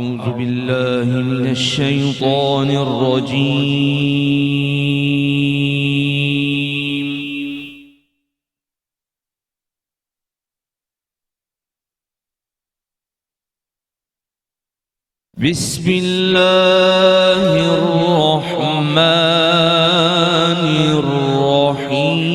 أعوذ بالله من الشيطان الرجيم. بسم الله الرحمن الرحيم.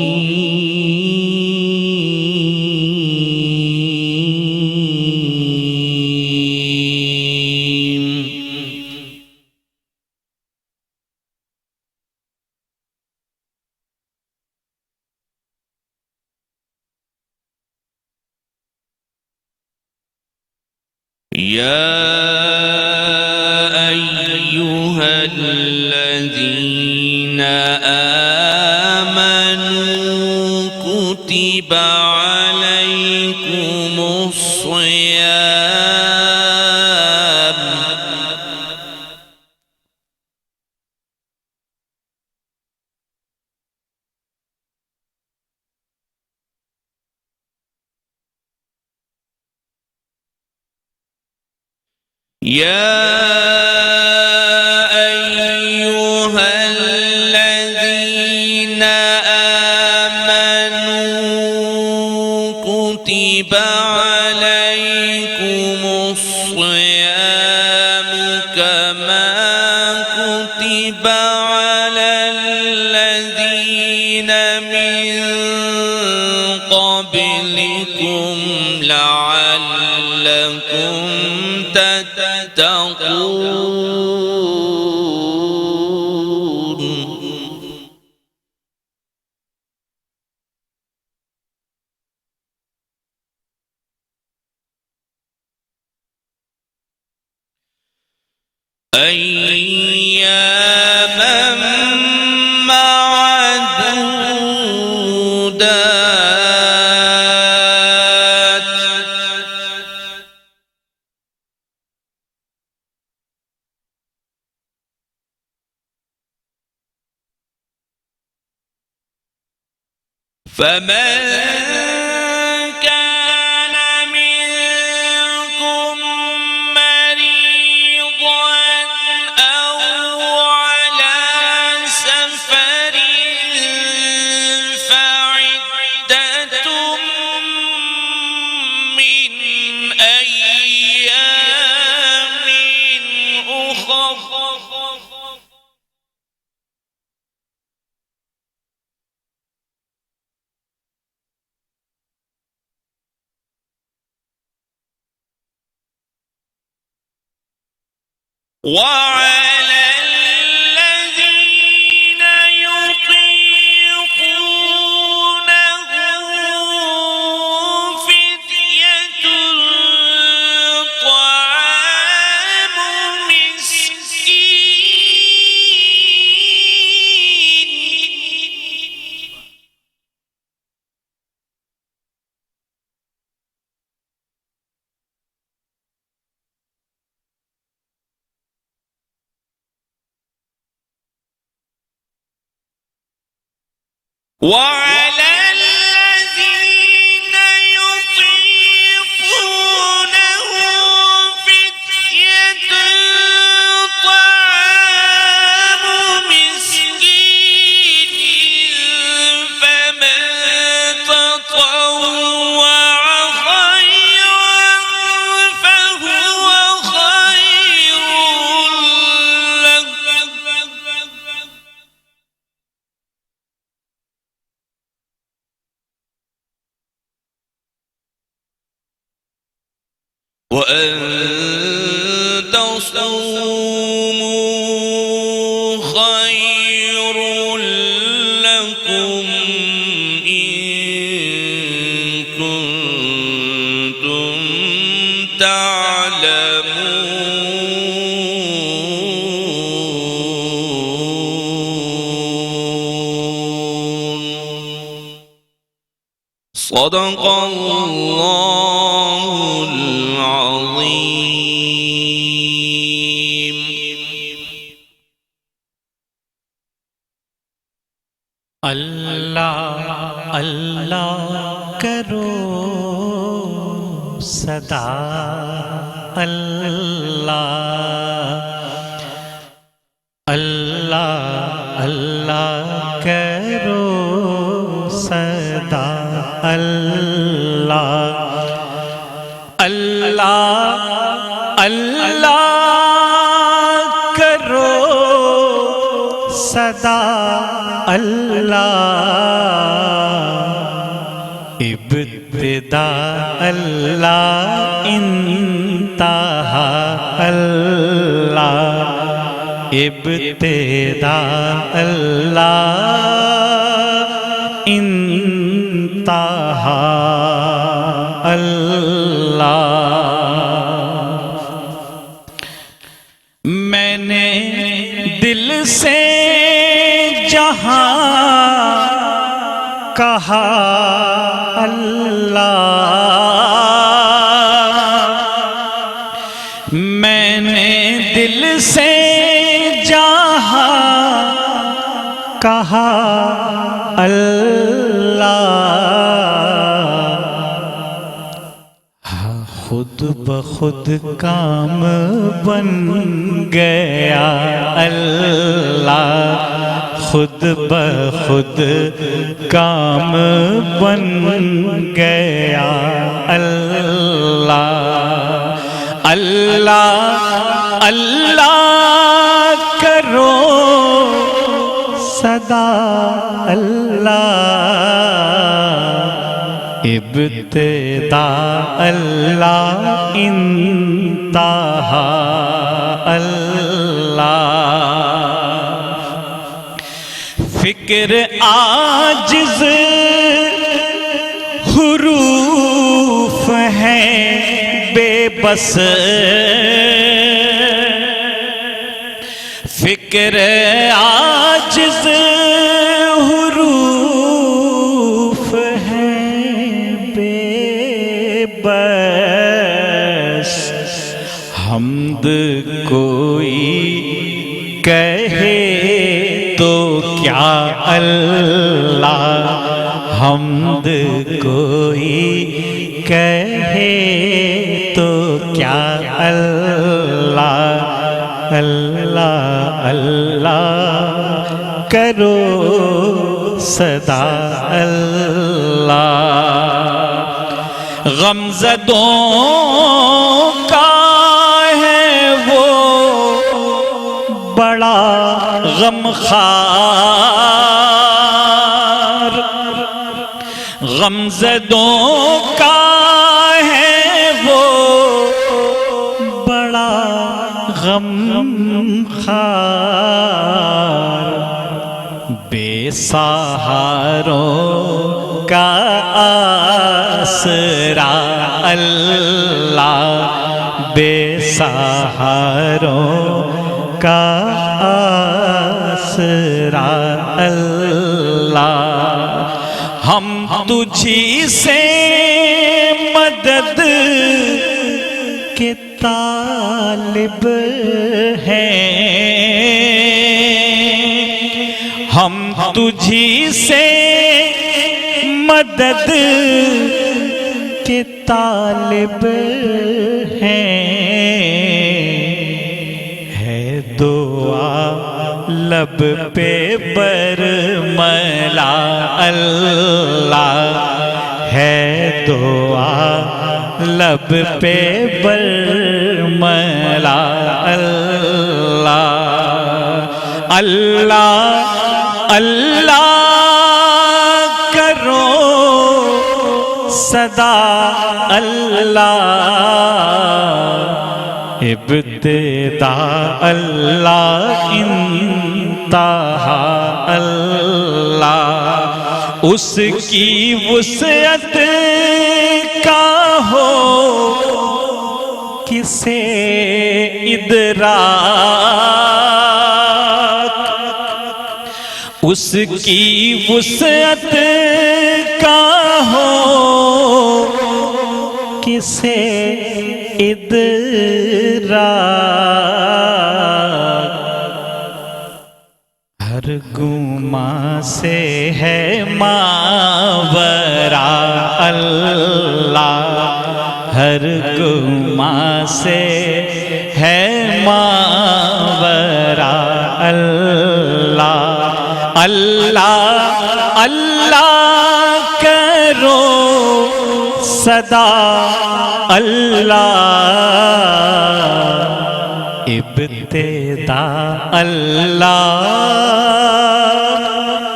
يا أيها الذين آمنوا كتب عليكم الصيام كتب عليكم الصيام كما كتب على الذين من قبلكم لعلكم تتقون. أياما معدودات فمن كان منكم مريضا أو على سفر فعدة من أيام أخر. وعلى الذين يطيقونه فدية طعام مسكين وعلى الذين يطيقونه فدية طعام مسكين فمن تطوع خيرا فهو خير له. وأن تصوموا خير لكم إن كنتم تعلمون. صدق الله العظيم. اللہ اللہ کرو صدا اللہ اللہ اللہ کرو صدا اللہ اللہ اللہ کرو صدا اللہ ابتدا اللہ انتہا اللہ ابتدا اللہ انتہا اللہ میں نے دل سے جہاں کہا اللہ میں نے دل سے جہاں کہا اللہ خود بخود کام بن گیا اللہ خود بخود کام بن گیا اللہ اللہ اللہ کرو صدا اللہ ابتدا اللہ انتہا اللہ فکر عاجز حروف ہیں بے بس فکر عاجز حروف ہیں بے بس حمد کوئی کہے تو کیا اللہ حمد کوئی کہے تو کیا اللہ اللہ اللہ کرو صدا اللہ غمزدوں کا ہے وہ بڑا غمخوار غمزدوں کا ہے وہ بڑا غمخوار بے سہاروں کا آسرا اللہ بے سہاروں کا آسرا اللہ ہم تجھی سے مدد کے طالب ہیں ہم تجھی سے مدد کے طالب ہیں ہے دعا لب پہ برملا اللہ ہے دعا لب پہ برملا اللہ اللہ اللہ کرو صدا اللہ ابتدا اللہ انتہا اللہ اس کی وسعت کا ہو کسے ادراک اس کی وسعت کا ہو کسے ادراک ہر گماں سے ہے ماورا اللہ ہر گماں ماں سے ہے ماورا اللہ اللہ اللہ کرو صدا اللہ ابتدا اللہ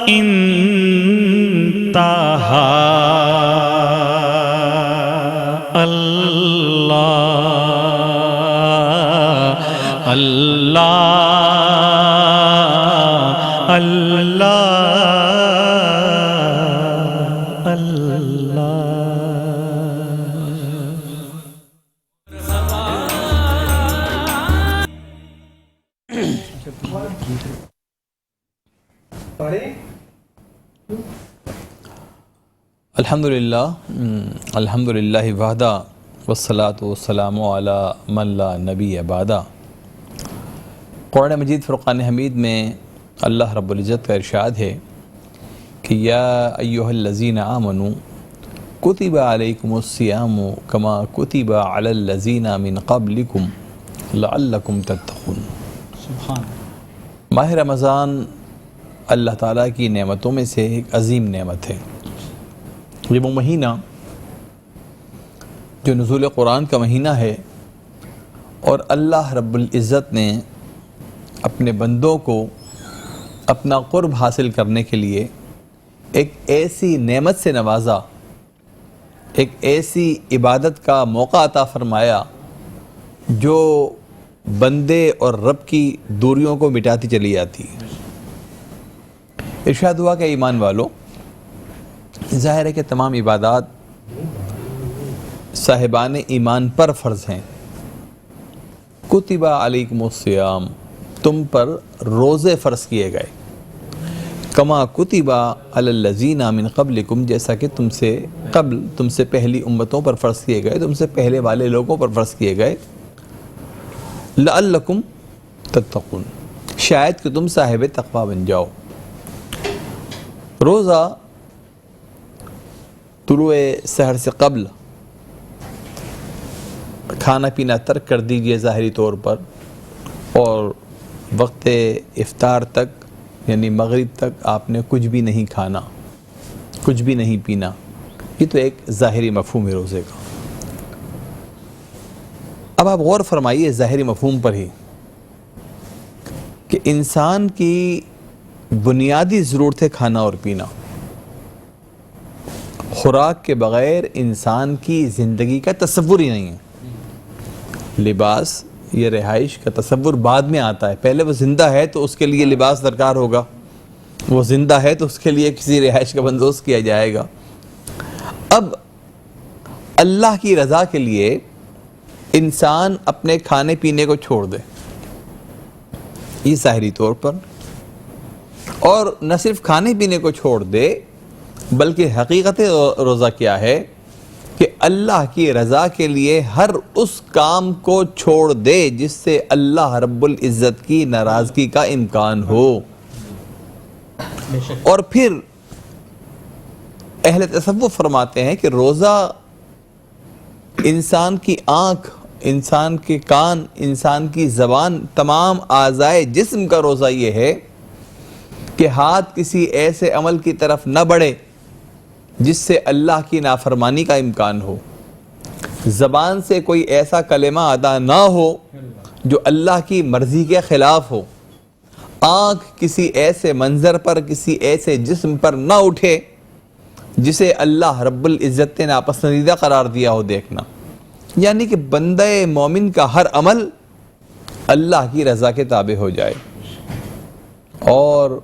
انتہا اللہ اللہ اللہ الحمدللہ وحدہ والصلاة والسلام علی من لا نبی بعدہ۔ قرآن مجید فرقان حمید میں اللہ رب العزت کا ارشاد ہے کہ یا ایہا الذین آمنوا کتب علیکم الصیام کما کتب علی الذین من قبلکم لعلکم تتقون۔ ماہ رمضان اللہ تعالیٰ کی نعمتوں میں سے ایک عظیم نعمت ہے۔ یہ وہ مہینہ جو نزول قرآن کا مہینہ ہے، اور اللہ رب العزت نے اپنے بندوں کو اپنا قرب حاصل کرنے کے لیے ایک ایسی نعمت سے نوازا، ایک ایسی عبادت کا موقع عطا فرمایا جو بندے اور رب کی دوریوں کو مٹاتی چلی جاتی۔ ارشاد ہوا کہ ایمان والو، ظاہر ہے کہ تمام عبادات صاحبان ایمان پر فرض ہیں۔ کتب علیکم الصیام، تم پر روزے فرض کیے گئے، کما کتب علی الذین من قبلکم، جیسا کہ تم سے قبل، تم سے پہلی امتوں پر فرض کیے گئے، تم سے پہلے والے لوگوں پر فرض کیے گئے، لعلکم تتقون، شاید کہ تم صاحب تقوی بن جاؤ۔ روزہ طلوع سحر سے قبل کھانا پینا ترک کر دیجئے ظاہری طور پر، اور وقت افطار تک یعنی مغرب تک آپ نے کچھ بھی نہیں کھانا، کچھ بھی نہیں پینا۔ یہ تو ایک ظاہری مفہوم ہے روزے کا۔ اب آپ غور فرمائیے ظاہری مفہوم پر ہی کہ انسان کی بنیادی ضرورت ہے کھانا اور پینا۔ خوراک کے بغیر انسان کی زندگی کا تصور ہی نہیں ہے۔ لباس یا رہائش کا تصور بعد میں آتا ہے، پہلے وہ زندہ ہے تو اس کے لیے لباس درکار ہوگا، وہ زندہ ہے تو اس کے لیے کسی رہائش کا بندوبست کیا جائے گا۔ اب اللہ کی رضا کے لیے انسان اپنے کھانے پینے کو چھوڑ دے، یہ ظاہری طور پر، اور نہ صرف کھانے پینے کو چھوڑ دے بلکہ حقیقت روزہ کیا ہے کہ اللہ کی رضا کے لیے ہر اس کام کو چھوڑ دے جس سے اللہ رب العزت کی ناراضگی کا امکان ہو۔ اور پھر اہل تصوف فرماتے ہیں کہ روزہ انسان کی آنکھ، انسان کے کان، انسان کی زبان، تمام اعضائے جسم کا روزہ یہ ہے کہ ہاتھ کسی ایسے عمل کی طرف نہ بڑھے جس سے اللہ کی نافرمانی کا امکان ہو، زبان سے کوئی ایسا کلمہ ادا نہ ہو جو اللہ کی مرضی کے خلاف ہو، آنکھ کسی ایسے منظر پر، کسی ایسے جسم پر نہ اٹھے جسے اللہ رب العزت نے ناپسندیدہ قرار دیا ہو دیکھنا۔ یعنی کہ بندہ مومن کا ہر عمل اللہ کی رضا کے تابع ہو جائے۔ اور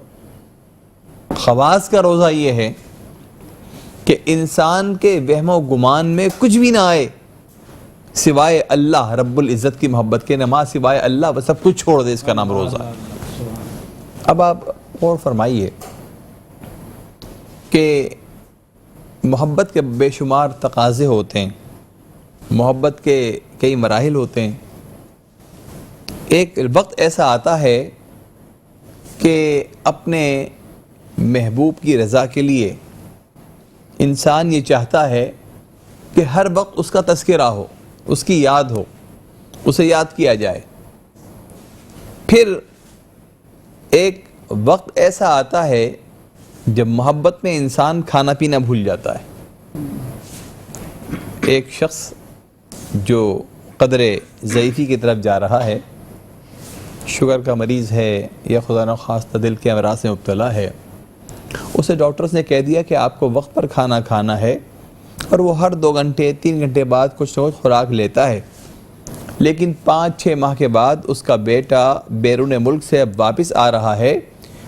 خواص کا روزہ یہ ہے کہ انسان کے وہم و گمان میں کچھ بھی نہ آئے سوائے اللہ رب العزت کی محبت کے، نماز سوائے اللہ وہ سب کچھ چھوڑ دے، اس کا نام روزہ ہے۔ اب آپ غور فرمائیے کہ محبت کے بے شمار تقاضے ہوتے ہیں، محبت کے کئی مراحل ہوتے ہیں۔ ایک وقت ایسا آتا ہے کہ اپنے محبوب کی رضا کے لیے انسان یہ چاہتا ہے کہ ہر وقت اس کا تذکرہ ہو، اس کی یاد ہو، اسے یاد کیا جائے۔ پھر ایک وقت ایسا آتا ہے جب محبت میں انسان کھانا پینا بھول جاتا ہے۔ ایک شخص جو قدر ضعیفی کی طرف جا رہا ہے، شوگر کا مریض ہے یا خدا نخواستہ دل کے امراض سے مبتلا ہے، اسے ڈاکٹرز نے کہہ دیا کہ آپ کو وقت پر کھانا کھانا ہے، اور وہ ہر 2 گھنٹے 3 گھنٹے بعد کچھ نہ کچھ خوراک لیتا ہے۔ لیکن 5-6 ماہ کے بعد اس کا بیٹا بیرون ملک سے اب واپس آ رہا ہے،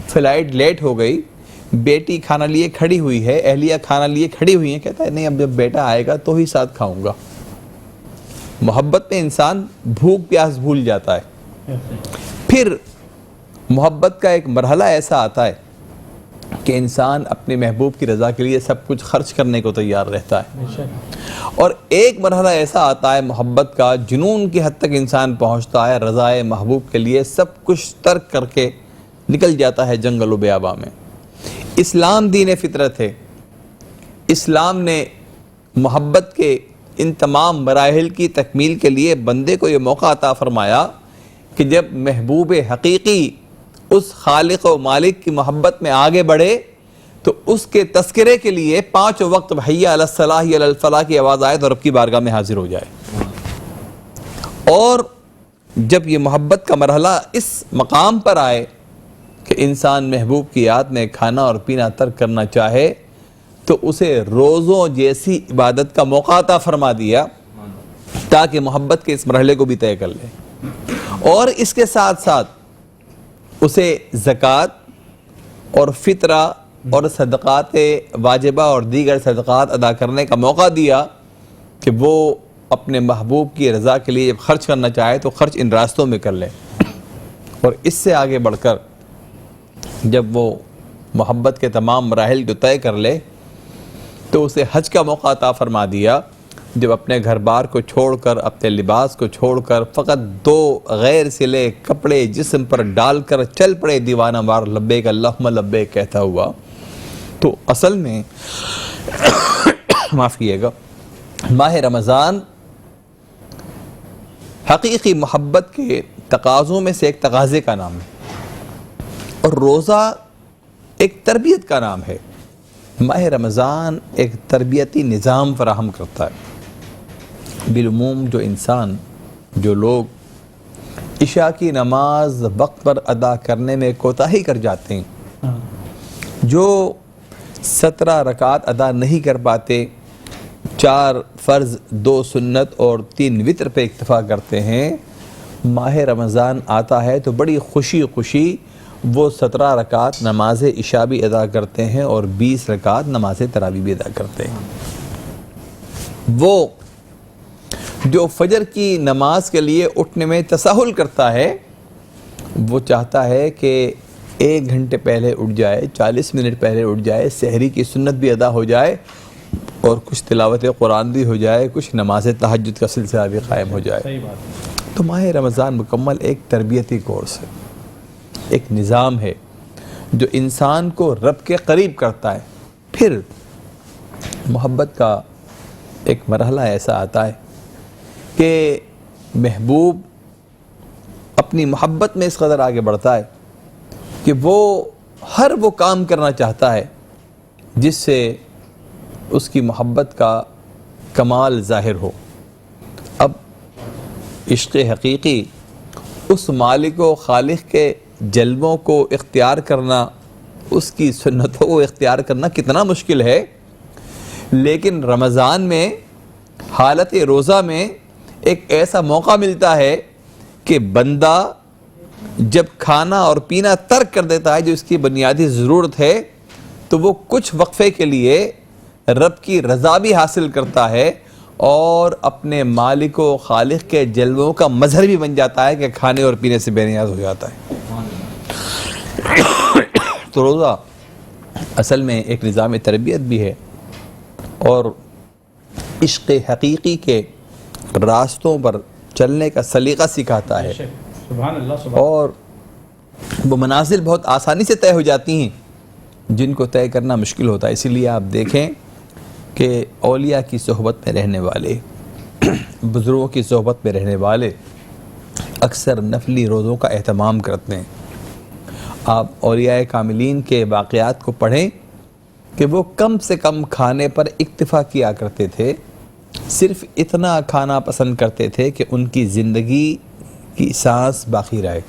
فلائٹ لیٹ ہو گئی، بیٹی کھانا لیے کھڑی ہوئی ہے، اہلیہ کھانا لیے کھڑی ہوئی ہیں، کہتا ہے نہیں اب جب بیٹا آئے گا تو ہی ساتھ کھاؤں گا۔ محبت میں انسان بھوک پیاس بھول جاتا ہے۔ پھر محبت کا ایک مرحلہ ایسا آتا ہے کہ انسان اپنے محبوب کی رضا کے لیے سب کچھ خرچ کرنے کو تیار رہتا ہے، اور ایک مرحلہ ایسا آتا ہے محبت کا، جنون کی حد تک انسان پہنچتا ہے، رضائے محبوب کے لیے سب کچھ ترک کر کے نکل جاتا ہے جنگل و بیاباں میں۔ اسلام دین فطرت ہے۔ اسلام نے محبت کے ان تمام مراحل کی تکمیل کے لیے بندے کو یہ موقع عطا فرمایا کہ جب محبوب حقیقی اس خالق و مالک کی محبت میں آگے بڑھے تو اس کے تذکرے کے لیے 5 وقت حی علی الصلاح حی علی الفلاح کی آواز آئے تو رب کی بارگاہ میں حاضر ہو جائے۔ اور جب یہ محبت کا مرحلہ اس مقام پر آئے کہ انسان محبوب کی یاد میں کھانا اور پینا ترک کرنا چاہے تو اسے روزوں جیسی عبادت کا موقع عطا فرما دیا تاکہ محبت کے اس مرحلے کو بھی طے کر لے، اور اس کے ساتھ ساتھ اسے زکوٰۃ اور فطرہ اور صدقات واجبہ اور دیگر صدقات ادا کرنے کا موقع دیا کہ وہ اپنے محبوب کی رضا کے لیے جب خرچ کرنا چاہے تو خرچ ان راستوں میں کر لے۔ اور اس سے آگے بڑھ کر جب وہ محبت کے تمام مراحل کو طے کر لے تو اسے حج کا موقع عطا فرما دیا، جب اپنے گھر بار کو چھوڑ کر، اپنے لباس کو چھوڑ کر، فقط 2 غیر سلے کپڑے جسم پر ڈال کر چل پڑے دیوانہ وار لبیک اللہم لبیک کہتا ہوا۔ تو اصل میں معاف کیے گا، ماہ رمضان حقیقی محبت کے تقاضوں میں سے ایک تقاضے کا نام ہے، اور روزہ ایک تربیت کا نام ہے۔ ماہ رمضان ایک تربیتی نظام فراہم کرتا ہے۔ بالعموم جو لوگ عشاء کی نماز وقت پر ادا کرنے میں کوتاہی کر جاتے ہیں، جو 17 رکعات ادا نہیں کر پاتے، 4 فرض 2 سنت اور 3 وتر پہ اکتفا کرتے ہیں، ماہ رمضان آتا ہے تو بڑی خوشی وہ 17 رکعات نماز عشاء بھی ادا کرتے ہیں اور 20 رکعات نماز تراویح بھی ادا کرتے ہیں۔ وہ جو فجر کی نماز کے لیے اٹھنے میں تساہل کرتا ہے، وہ چاہتا ہے کہ 1 گھنٹے پہلے اٹھ جائے، 40 منٹ پہلے اٹھ جائے، سحری کی سنت بھی ادا ہو جائے اور کچھ تلاوت قرآن بھی ہو جائے، کچھ نماز تہجد کا سلسلہ بھی قائم ہو جائے۔ تو ماہ رمضان مکمل ایک تربیتی کورس ہے، ایک نظام ہے جو انسان کو رب کے قریب کرتا ہے۔ پھر محبت کا ایک مرحلہ ایسا آتا ہے کہ محبوب اپنی محبت میں اس قدر آگے بڑھتا ہے کہ وہ ہر وہ کام کرنا چاہتا ہے جس سے اس کی محبت کا کمال ظاہر ہو۔ اب عشق حقیقی اس مالک و خالق کے جلووں کو اختیار کرنا، اس کی سنتوں کو اختیار کرنا کتنا مشکل ہے، لیکن رمضان میں حالت روزہ میں ایک ایسا موقع ملتا ہے کہ بندہ جب کھانا اور پینا ترک کر دیتا ہے جو اس کی بنیادی ضرورت ہے، تو وہ کچھ وقفے کے لیے رب کی رضا بھی حاصل کرتا ہے اور اپنے مالک و خالق کے جلووں کا مظہر بھی بن جاتا ہے کہ کھانے اور پینے سے بے نیاز ہو جاتا ہے۔ تو روزہ اصل میں ایک نظام تربیت بھی ہے اور عشق حقیقی کے راستوں پر چلنے کا سلیقہ سکھاتا ہے، اور وہ منازل بہت آسانی سے طے ہو جاتی ہیں جن کو طے کرنا مشکل ہوتا ہے۔ اسی لیے آپ دیکھیں کہ اولیاء کی صحبت میں رہنے والے بزرگوں کی صحبت میں رہنے والے اکثر نفلی روزوں کا اہتمام کرتے ہیں۔ آپ اولیاء کاملین کے واقعات کو پڑھیں کہ وہ کم سے کم کھانے پر اکتفا کیا کرتے تھے، صرف اتنا کھانا پسند کرتے تھے کہ ان کی زندگی کی سانس باقی رہے۔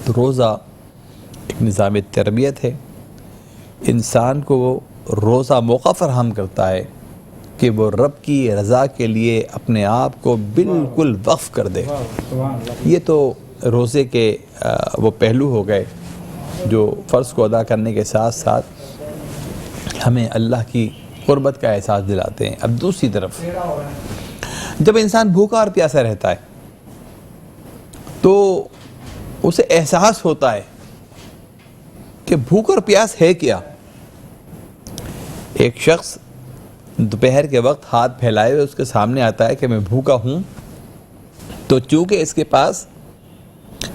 تو روزہ ایک نظام تربیت ہے، انسان کو روزہ موقع فراہم کرتا ہے کہ وہ رب کی رضا کے لیے اپنے آپ کو بالکل وقف کر دے۔ یہ تو روزے کے وہ پہلو ہو گئے جو فرض کو ادا کرنے کے ساتھ ساتھ ہمیں اللہ کی قربت کا احساس دلاتے ہیں۔ اب دوسری طرف جب انسان بھوکا اور پیاسا رہتا ہے تو اسے احساس ہوتا ہے کہ بھوک اور پیاس ہے کیا۔ ایک شخص دوپہر کے وقت ہاتھ پھیلائے ہوئے اس کے سامنے آتا ہے کہ میں بھوکا ہوں، تو چونکہ اس کے پاس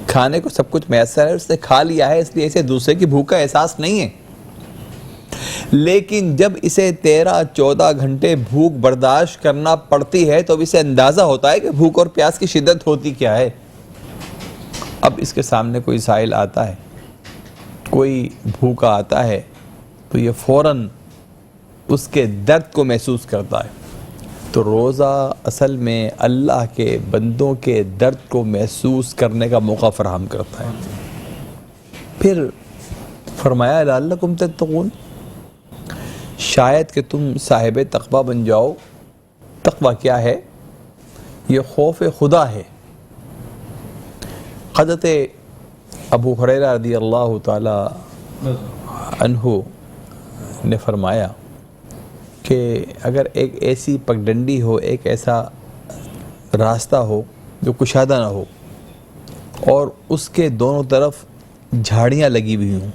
کھانے کو سب کچھ میسر ہے، اس نے کھا لیا ہے، اس لیے اسے دوسرے کی بھوک کا احساس نہیں ہے۔ لیکن جب اسے 13-14 گھنٹے بھوک برداشت کرنا پڑتی ہے تو اب اسے اندازہ ہوتا ہے کہ بھوک اور پیاس کی شدت ہوتی کیا ہے۔ اب اس کے سامنے کوئی سائل آتا ہے، کوئی بھوکا آتا ہے، تو یہ فوراً اس کے درد کو محسوس کرتا ہے۔ تو روزہ اصل میں اللہ کے بندوں کے درد کو محسوس کرنے کا موقع فراہم کرتا ہے۔ پھر فرمایا لعلکم تتقون، شاید کہ تم صاحب تقوی بن جاؤ۔ تقوی کیا ہے؟ یہ خوف خدا ہے۔ حضرت ابو ہریرہ رضی اللہ تعالی عنہ نے فرمایا کہ اگر ایک ایسی پگڈنڈی ہو، ایک ایسا راستہ ہو جو کشادہ نہ ہو اور اس کے دونوں طرف جھاڑیاں لگی ہوئی ہوں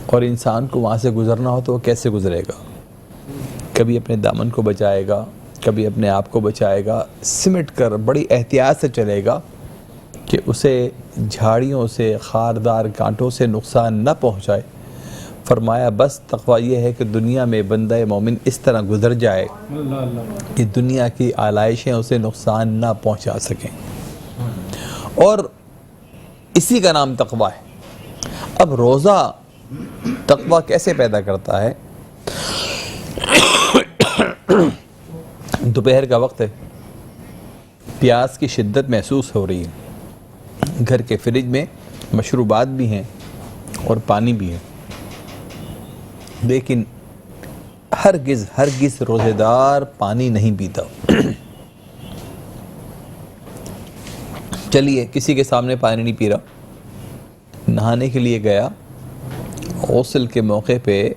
اور انسان کو وہاں سے گزرنا ہو تو وہ کیسے گزرے گا؟ کبھی اپنے دامن کو بچائے گا، کبھی اپنے آپ کو بچائے گا، سمٹ کر بڑی احتیاط سے چلے گا کہ اسے جھاڑیوں سے، خاردار کانٹوں سے نقصان نہ پہنچائے۔ فرمایا بس تقویٰ یہ ہے کہ دنیا میں بندہ مومن اس طرح گزر جائے کہ دنیا کی آلائشیں اسے نقصان نہ پہنچا سکیں، اور اسی کا نام تقویٰ ہے۔ اب روزہ تقویٰ کیسے پیدا کرتا ہے؟ دوپہر کا وقت ہے، پیاس کی شدت محسوس ہو رہی ہے، گھر کے فریج میں مشروبات بھی ہیں اور پانی بھی ہے، لیکن ہرگز روزے دار پانی نہیں پیتا۔ چلیے کسی کے سامنے پانی نہیں پی رہا، نہانے کے لیے گیا، غسل کے موقع پہ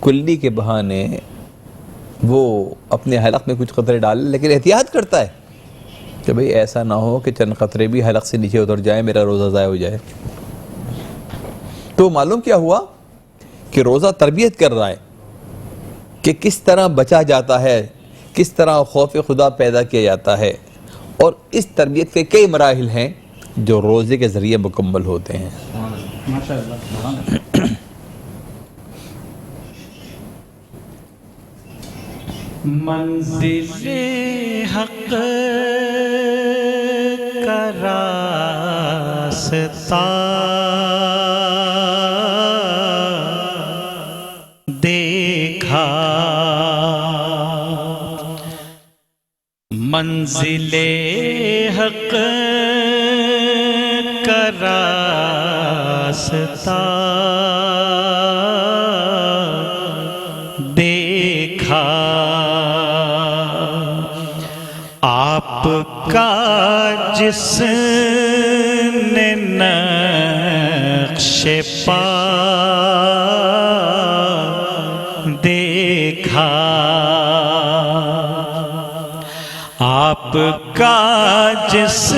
کلی کے بہانے وہ اپنے حلق میں کچھ قطرے ڈالے، لیکن احتیاط کرتا ہے کہ بھئی ایسا نہ ہو کہ چند قطرے بھی حلق سے نیچے اتر جائیں، میرا روزہ ضائع ہو جائے۔ تو معلوم کیا ہوا کہ روزہ تربیت کر رہا ہے کہ کس طرح بچا جاتا ہے، کس طرح خوف خدا پیدا کیا جاتا ہے، اور اس تربیت کے کئی مراحل ہیں جو روزے کے ذریعے مکمل ہوتے ہیں۔ منزل حق کا راستہ دیکھا، منزل حق کا راستہ دیکھا، آپ کا جس نے نقش پا دیکھا، آپ کا جس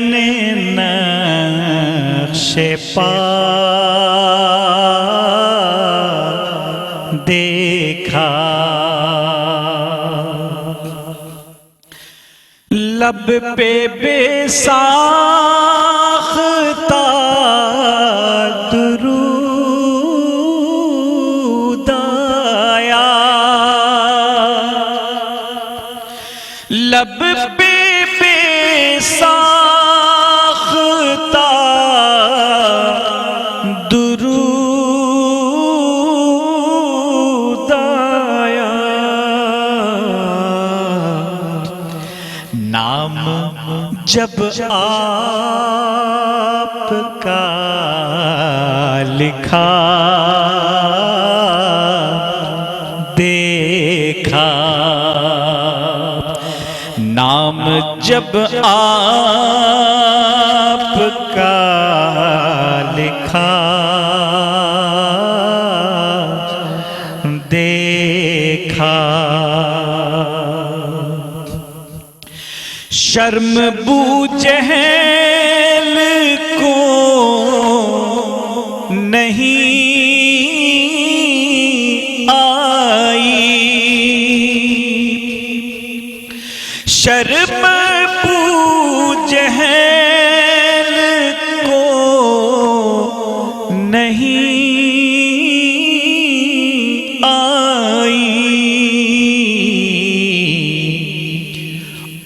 نے نقش پا دیکھا، لب پہ بے ساختہ درود آیا، لب پہ بے ساختہ درود آیا، نام جب آپ کا لکھا دیکھا، نام جب آپ کا لکھا دیکھا، شرم بو جہل کو نہیں آئی، شرم بو جہل کو نہیں آئی،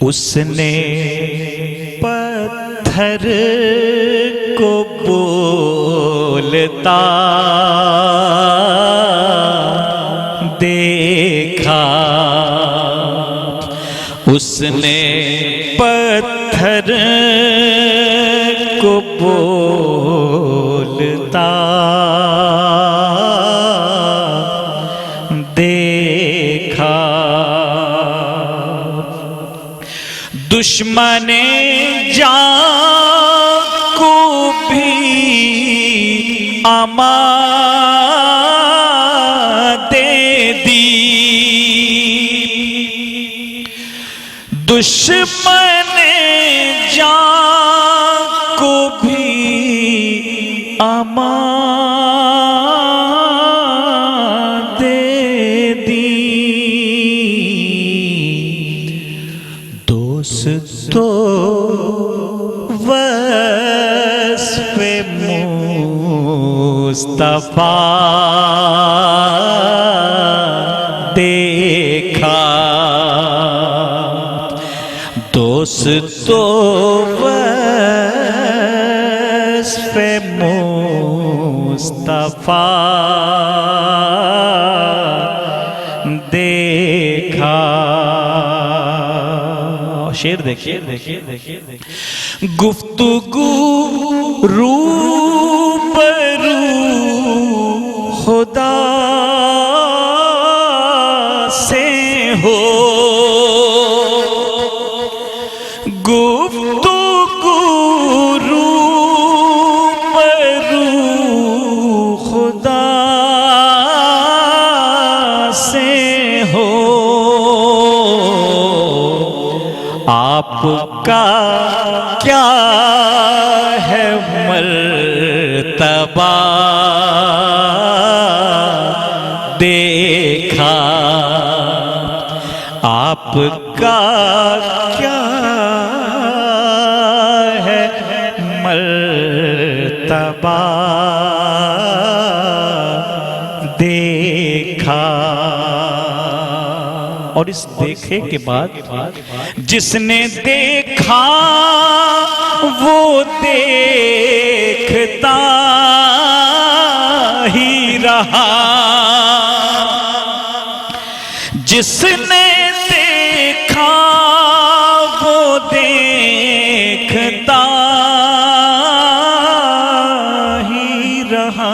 اس نے پتھر کو بولتا دیکھا، اس نے پتھر کو بولتا دیکھا، دشمن جان کو بھی امان دے دی، دشمن جان کو بھی امان دے دی، دوستو وصف مصطفیٰ دیکھا، دوستو وصف مصطفیٰ دیکھا، شعر دیکھیے، گفتگو روبرو خدا سے ہو، گفتگو روبرو خدا سے ہو، آپ کا کیا ہے مرتبہ دیکھا، آپ کا کیا ہے مرتبہ دیکھا، اور اس دیکھے کے بعد جس نے دیکھا وہ دیکھتا ہی رہا، جس نے دیکھا وہ دیکھتا ہی رہا،